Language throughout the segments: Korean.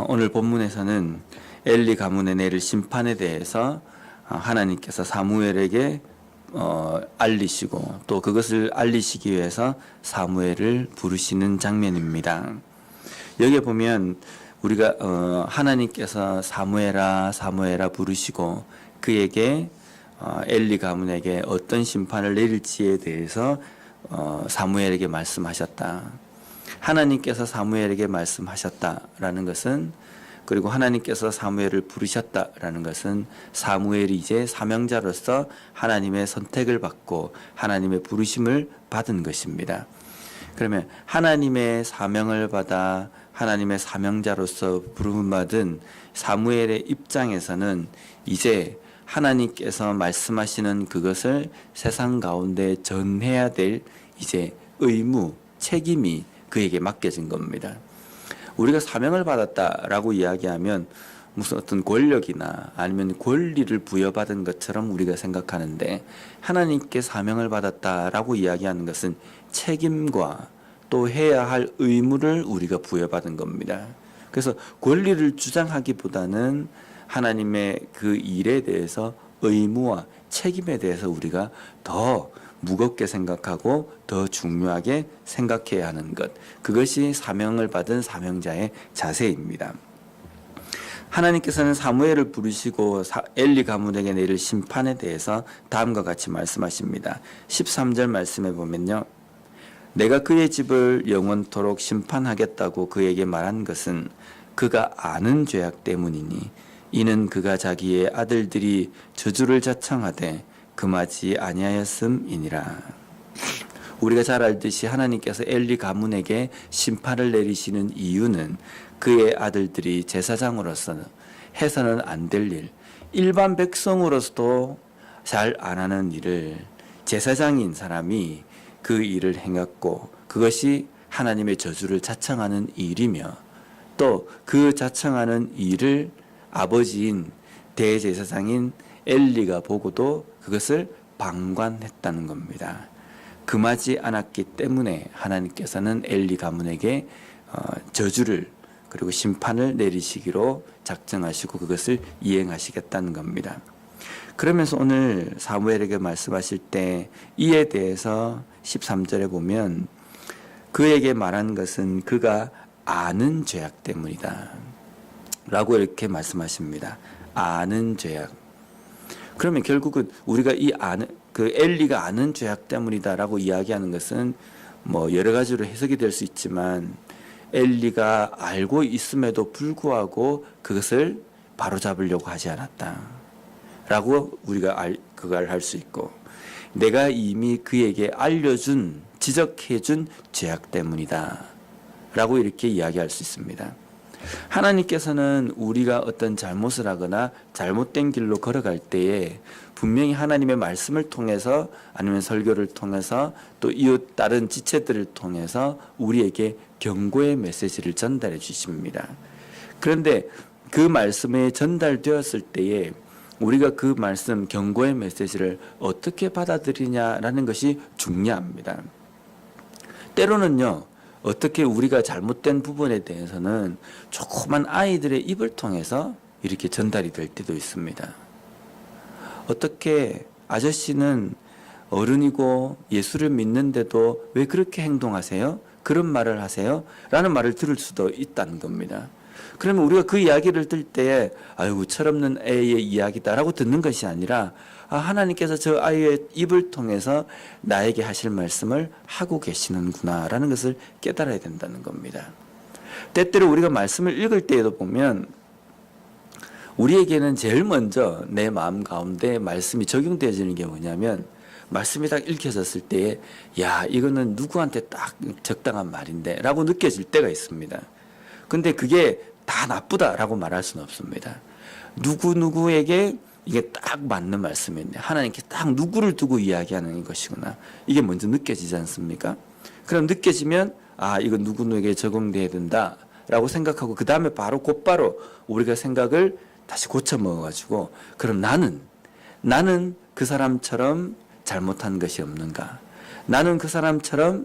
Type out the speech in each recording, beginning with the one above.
오늘 본문에서는 엘리 가문의 내릴 심판에 대해서 하나님께서 사무엘에게 알리시고 또 그것을 알리시기 위해서 사무엘을 부르시는 장면입니다. 여기에 보면 우리가 하나님께서 사무엘아 사무엘아 부르시고 그에게 엘리 가문에게 어떤 심판을 내릴지에 대해서 사무엘에게 말씀하셨다. 하나님께서 사무엘에게 말씀하셨다라는 것은, 그리고 하나님께서 사무엘을 부르셨다라는 것은 사무엘이 이제 사명자로서 하나님의 선택을 받고 하나님의 부르심을 받은 것입니다. 그러면 하나님의 사명을 받아 하나님의 사명자로서 부름받은 사무엘의 입장에서는 이제 하나님께서 말씀하시는 그것을 세상 가운데 전해야 될 이제 의무, 책임이 그에게 맡겨진 겁니다. 우리가 사명을 받았다라고 이야기하면 무슨 어떤 권력이나 아니면 권리를 부여받은 것처럼 우리가 생각하는데, 하나님께 사명을 받았다라고 이야기하는 것은 책임과 또 해야 할 의무를 우리가 부여받은 겁니다. 그래서 권리를 주장하기보다는 하나님의 그 일에 대해서 의무와 책임에 대해서 우리가 더 무겁게 생각하고 더 중요하게 생각해야 하는 것, 그것이 사명을 받은 사명자의 자세입니다. 하나님께서는 사무엘을 부르시고 엘리 가문에게 내릴 심판에 대해서 다음과 같이 말씀하십니다. 13절 말씀에 보면요, 내가 그의 집을 영원토록 심판하겠다고 그에게 말한 것은 그가 아는 죄악 때문이니 이는 그가 자기의 아들들이 저주를 자청하되 금하지 아니하였음이니라. 우리가 잘 알듯이 하나님께서 엘리 가문에게 심판을 내리시는 이유는 그의 아들들이 제사장으로서 해서는 안 될 일, 일반 백성으로서도 잘 안 하는 일을 제사장인 사람이 그 일을 행했고, 그것이 하나님의 저주를 자청하는 일이며, 또 그 자청하는 일을 아버지인 대제사장인 엘리가 보고도 그것을 방관했다는 겁니다. 금하지 않았기 때문에 하나님께서는 엘리 가문에게 저주를 그리고 심판을 내리시기로 작정하시고 그것을 이행하시겠다는 겁니다. 그러면서 오늘 사무엘에게 말씀하실 때 이에 대해서 13절에 보면 그에게 말한 것은 그가 아는 죄악 때문이다 라고 이렇게 말씀하십니다. 아는 죄악. 그러면 결국은 우리가 그 엘리가 아는 죄악 때문이다라고 이야기하는 것은 뭐 여러 가지로 해석이 될 수 있지만, 엘리가 알고 있음에도 불구하고 그것을 바로잡으려고 하지 않았다라고 우리가 그걸 할 수 있고, 내가 이미 그에게 알려준, 지적해준 죄악 때문이다라고 이렇게 이야기할 수 있습니다. 하나님께서는 우리가 어떤 잘못을 하거나 잘못된 길로 걸어갈 때에 분명히 하나님의 말씀을 통해서 아니면 설교를 통해서 또 이웃 다른 지체들을 통해서 우리에게 경고의 메시지를 전달해 주십니다. 그런데 그 말씀이 전달되었을 때에 우리가 그 말씀, 경고의 메시지를 어떻게 받아들이냐라는 것이 중요합니다. 때로는요, 어떻게 우리가 잘못된 부분에 대해서는 조그만 아이들의 입을 통해서 이렇게 전달이 될 때도 있습니다. 어떻게 아저씨는 어른이고 예수를 믿는데도 왜 그렇게 행동하세요? 그런 말을 하세요? 라는 말을 들을 수도 있다는 겁니다. 그러면 우리가 그 이야기를 들 때에 아이고 철없는 애의 이야기다라고 듣는 것이 아니라, 하나님께서 저 아이의 입을 통해서 나에게 하실 말씀을 하고 계시는구나 라는 것을 깨달아야 된다는 겁니다. 때때로 우리가 말씀을 읽을 때에도 보면 우리에게는 제일 먼저 내 마음 가운데 말씀이 적용되어지는 게 뭐냐면, 말씀이 딱 읽혀졌을 때에 야, 이거는 누구한테 딱 적당한 말인데 라고 느껴질 때가 있습니다. 근데 그게 다 나쁘다라고 말할 수는 없습니다. 누구에게 이게 딱 맞는 말씀인데 하나님께 딱 누구를 두고 이야기하는 것이구나, 이게 먼저 느껴지지 않습니까? 그럼 느껴지면 이건 누구에게 적용돼야 된다라고 생각하고 그 다음에 곧바로 우리가 생각을 다시 고쳐 먹어가지고, 그럼 나는 그 사람처럼 잘못한 것이 없는가, 나는 그 사람처럼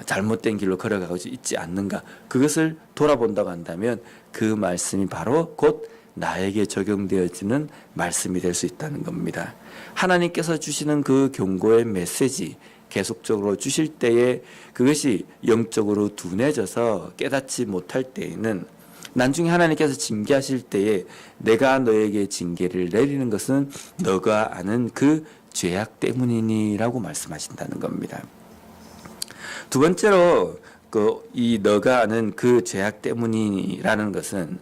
잘못된 길로 걸어가고 있지 않는가, 그것을 돌아본다고 한다면 그 말씀이 바로 곧 나에게 적용되어지는 말씀이 될 수 있다는 겁니다. 하나님께서 주시는 그 경고의 메시지 계속적으로 주실 때에 그것이 영적으로 둔해져서 깨닫지 못할 때에는 나중에 하나님께서 징계하실 때에 내가 너에게 징계를 내리는 것은 너가 아는 그 죄악 때문이니라고 말씀하신다는 겁니다. 두 번째로 이 너가 아는 그 죄악 때문이라는 것은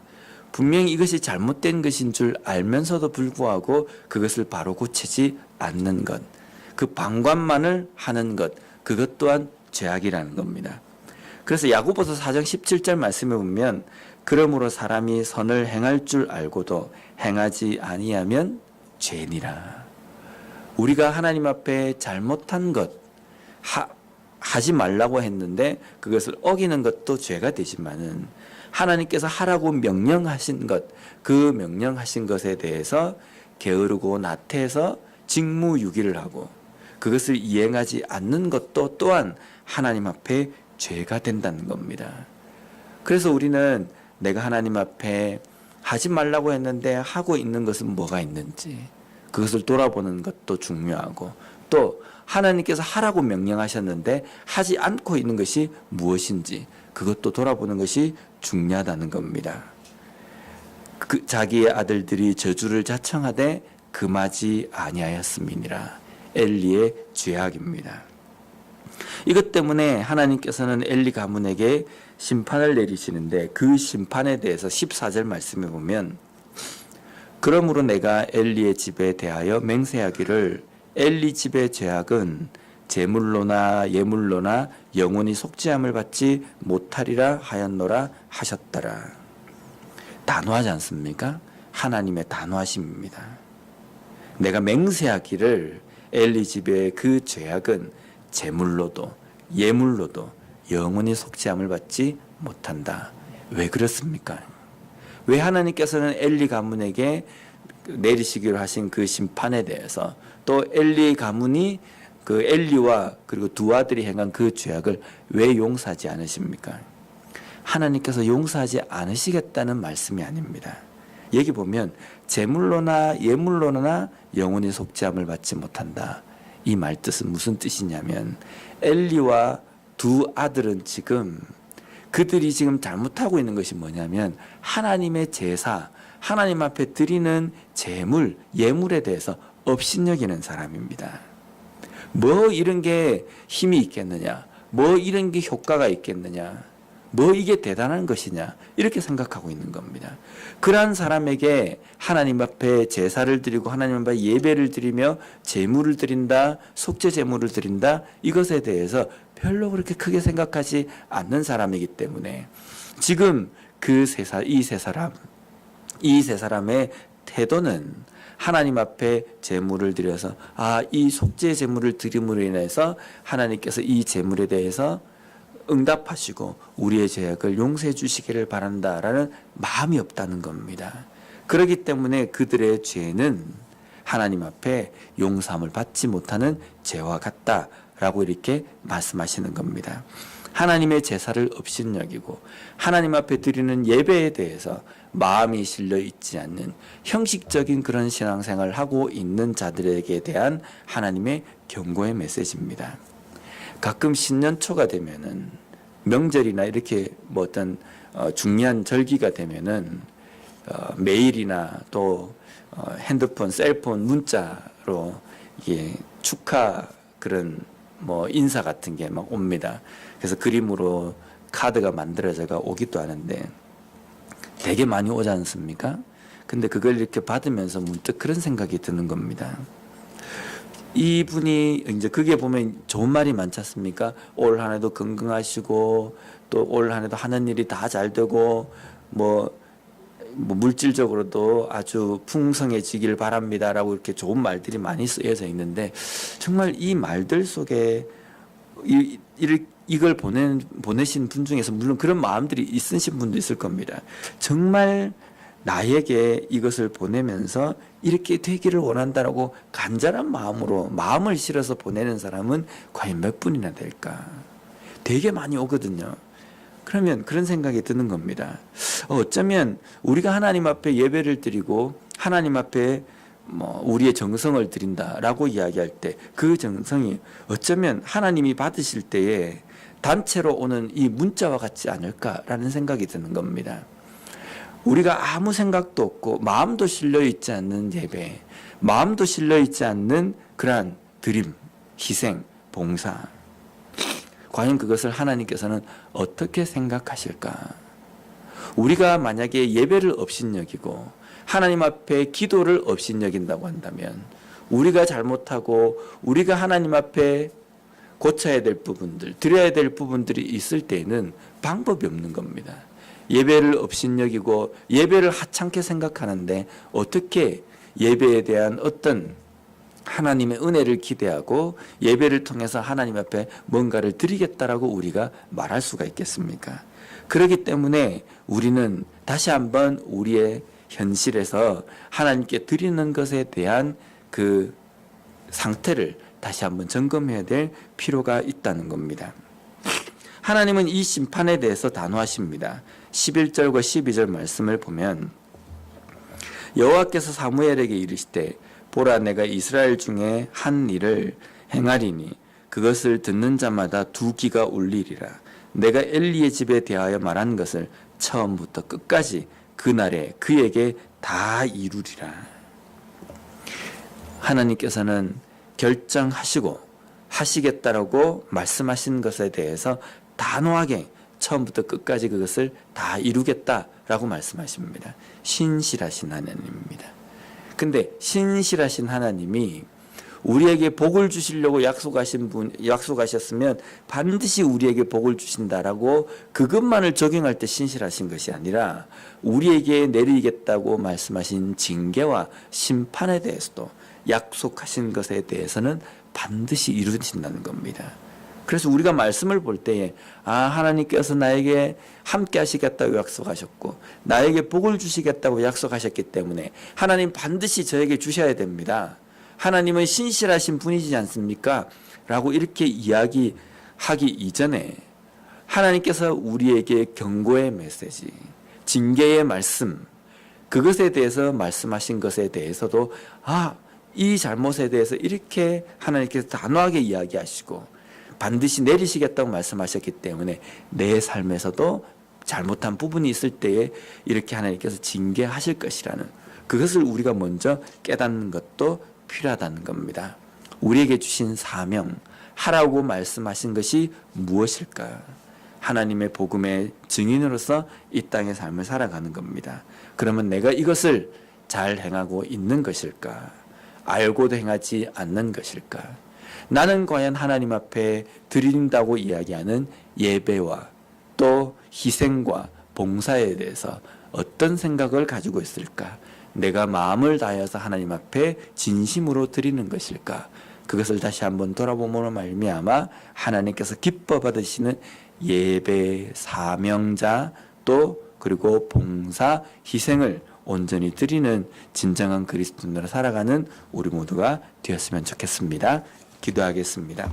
분명히 이것이 잘못된 것인 줄 알면서도 불구하고 그것을 바로 고치지 않는 것, 그 방관만을 하는 것, 그것 또한 죄악이라는 겁니다. 그래서 야고보서 4장 17절 말씀에 보면 그러므로 사람이 선을 행할 줄 알고도 행하지 아니하면 죄니라. 우리가 하나님 앞에 잘못한 것 하지 말라고 했는데 그것을 어기는 것도 죄가 되지만은 하나님께서 하라고 명령하신 것, 그 명령하신 것에 대해서 게으르고 나태해서 직무유기를 하고 그것을 이행하지 않는 것도 또한 하나님 앞에 죄가 된다는 겁니다. 그래서 우리는 내가 하나님 앞에 하지 말라고 했는데 하고 있는 것은 뭐가 있는지 그것을 돌아보는 것도 중요하고, 또 하나님께서 하라고 명령하셨는데 하지 않고 있는 것이 무엇인지 그것도 돌아보는 것이 중요하다는 겁니다. 자기의 아들들이 저주를 자청하되 금하지 아니하였음이니라. 엘리의 죄악입니다. 이것 때문에 하나님께서는 엘리 가문에게 심판을 내리시는데 그 심판에 대해서 14절 말씀에 보면 그러므로 내가 엘리의 집에 대하여 맹세하기를 엘리 집의 죄악은 제물로나 예물로나 영원히 속죄함을 받지 못하리라 하였노라 하셨더라. 단호하지 않습니까? 하나님의 단호하심입니다. 내가 맹세하기를 엘리 집의 그 죄악은 제물로도 예물로도 영원히 속죄함을 받지 못한다. 왜 그렇습니까? 왜 하나님께서는 엘리 가문에게 내리시기로 하신 그 심판에 대해서, 또 엘리 가문이 그 엘리와 그리고 두 아들이 행한 그 죄악을 왜 용서하지 않으십니까? 하나님께서 용서하지 않으시겠다는 말씀이 아닙니다. 여기 보면 제물로나 예물로나 영원히 속죄함을 받지 못한다. 이 말 뜻은 무슨 뜻이냐면 엘리와 두 아들은 지금 그들이 지금 잘못하고 있는 것이 뭐냐면 하나님의 제사, 하나님 앞에 드리는 제물, 예물에 대해서 업신여기는 사람입니다. 뭐 이런 게 힘이 있겠느냐, 뭐 이런 게 효과가 있겠느냐, 뭐 이게 대단한 것이냐, 이렇게 생각하고 있는 겁니다. 그러한 사람에게 하나님 앞에 제사를 드리고 하나님 앞에 예배를 드리며 제물을 드린다, 속죄 제물을 드린다, 이것에 대해서 별로 그렇게 크게 생각하지 않는 사람이기 때문에 지금 이 세 사람의 태도는 하나님 앞에 제물을 드려서 이 속죄 제물을 드림으로 인해서 하나님께서 이 제물에 대해서 응답하시고 우리의 죄악을 용서해 주시기를 바란다라는 마음이 없다는 겁니다. 그렇기 때문에 그들의 죄는 하나님 앞에 용서함을 받지 못하는 죄와 같다라고 이렇게 말씀하시는 겁니다. 하나님의 제사를 업신여기고 하나님 앞에 드리는 예배에 대해서 마음이 실려 있지 않는 형식적인 그런 신앙생활을 하고 있는 자들에게 대한 하나님의 경고의 메시지입니다. 가끔 신년초가 되면은 명절이나 이렇게 뭐 어떤 중요한 절기가 되면은 메일이나 또 핸드폰, 셀폰, 문자로 이게 축하 그런 뭐 인사 같은 게 막 옵니다. 그래서 그림으로 카드가 만들어져가 오기도 하는데 되게 많이 오지 않습니까? 근데 그걸 이렇게 받으면서 문득 그런 생각이 드는 겁니다. 이분이 이제 그게 보면 좋은 말이 많지 않습니까? 올 한 해도 건강하시고 또 올 한 해도 하는 일이 다 잘 되고 뭐 물질적으로도 아주 풍성해지길 바랍니다라고 이렇게 좋은 말들이 많이 쓰여져 있는데 정말 이 말들 속에 이걸 보내신 분 중에서 물론 그런 마음들이 있으신 분도 있을 겁니다. 정말 나에게 이것을 보내면서 이렇게 되기를 원한다라고 간절한 마음으로 마음을 실어서 보내는 사람은 과연 몇 분이나 될까? 되게 많이 오거든요. 그러면 그런 생각이 드는 겁니다. 어쩌면 우리가 하나님 앞에 예배를 드리고 하나님 앞에 우리의 정성을 드린다라고 이야기할 때 그 정성이 어쩌면 하나님이 받으실 때에 단체로 오는 이 문자와 같지 않을까라는 생각이 드는 겁니다. 우리가 아무 생각도 없고 마음도 실려 있지 않는 예배, 마음도 실려 있지 않는 그러한 드림, 희생, 봉사. 과연 그것을 하나님께서는 어떻게 생각하실까? 우리가 만약에 예배를 업신여기고 하나님 앞에 기도를 업신여긴다고 한다면 우리가 잘못하고 우리가 하나님 앞에 고쳐야 될 부분들, 드려야 될 부분들이 있을 때에는 방법이 없는 겁니다. 예배를 업신여기고 예배를 하찮게 생각하는데 어떻게 예배에 대한 어떤 하나님의 은혜를 기대하고 예배를 통해서 하나님 앞에 뭔가를 드리겠다라고 우리가 말할 수가 있겠습니까? 그렇기 때문에 우리는 다시 한번 우리의 현실에서 하나님께 드리는 것에 대한 그 상태를 다시 한번 점검해야 될 필요가 있다는 겁니다. 하나님은 이 심판에 대해서 단호하십니다. 11절과 12절 말씀을 보면 여호와께서 사무엘에게 이르시되 보라 내가 이스라엘 중에 한 일을 행하리니 그것을 듣는 자마다 두 귀가 울리리라. 내가 엘리의 집에 대하여 말한 것을 처음부터 끝까지 그날에 그에게 다 이루리라. 하나님께서는 결정하시고 하시겠다라고 말씀하신 것에 대해서 단호하게 처음부터 끝까지 그것을 다 이루겠다라고 말씀하십니다. 신실하신 하나님입니다. 근데 신실하신 하나님이 우리에게 복을 주시려고 약속하셨으면 반드시 우리에게 복을 주신다라고 그것만을 적용할 때 신실하신 것이 아니라 우리에게 내리겠다고 말씀하신 징계와 심판에 대해서도 약속하신 것에 대해서는 반드시 이루어진다는 겁니다. 그래서 우리가 말씀을 볼 때에 하나님께서 나에게 함께 하시겠다고 약속하셨고 나에게 복을 주시겠다고 약속하셨기 때문에 하나님 반드시 저에게 주셔야 됩니다. 하나님은 신실하신 분이지 않습니까? 라고 이렇게 이야기하기 이전에 하나님께서 우리에게 경고의 메시지, 징계의 말씀, 그것에 대해서 말씀하신 것에 대해서도 이 잘못에 대해서 이렇게 하나님께서 단호하게 이야기하시고 반드시 내리시겠다고 말씀하셨기 때문에 내 삶에서도 잘못한 부분이 있을 때에 이렇게 하나님께서 징계하실 것이라는 그것을 우리가 먼저 깨닫는 것도 필요하다는 겁니다. 우리에게 주신 사명, 하라고 말씀하신 것이 무엇일까? 하나님의 복음의 증인으로서 이 땅의 삶을 살아가는 겁니다. 그러면 내가 이것을 잘 행하고 있는 것일까? 알고도 행하지 않는 것일까? 나는 과연 하나님 앞에 드린다고 이야기하는 예배와 또 희생과 봉사에 대해서 어떤 생각을 가지고 있을까? 내가 마음을 다해서 하나님 앞에 진심으로 드리는 것일까? 그것을 다시 한번 돌아보므로 말미암아 하나님께서 기뻐 받으시는 예배, 사명자 또 그리고 봉사, 희생을 온전히 드리는 진정한 그리스도인으로 살아가는 우리 모두가 되었으면 좋겠습니다. 기도하겠습니다.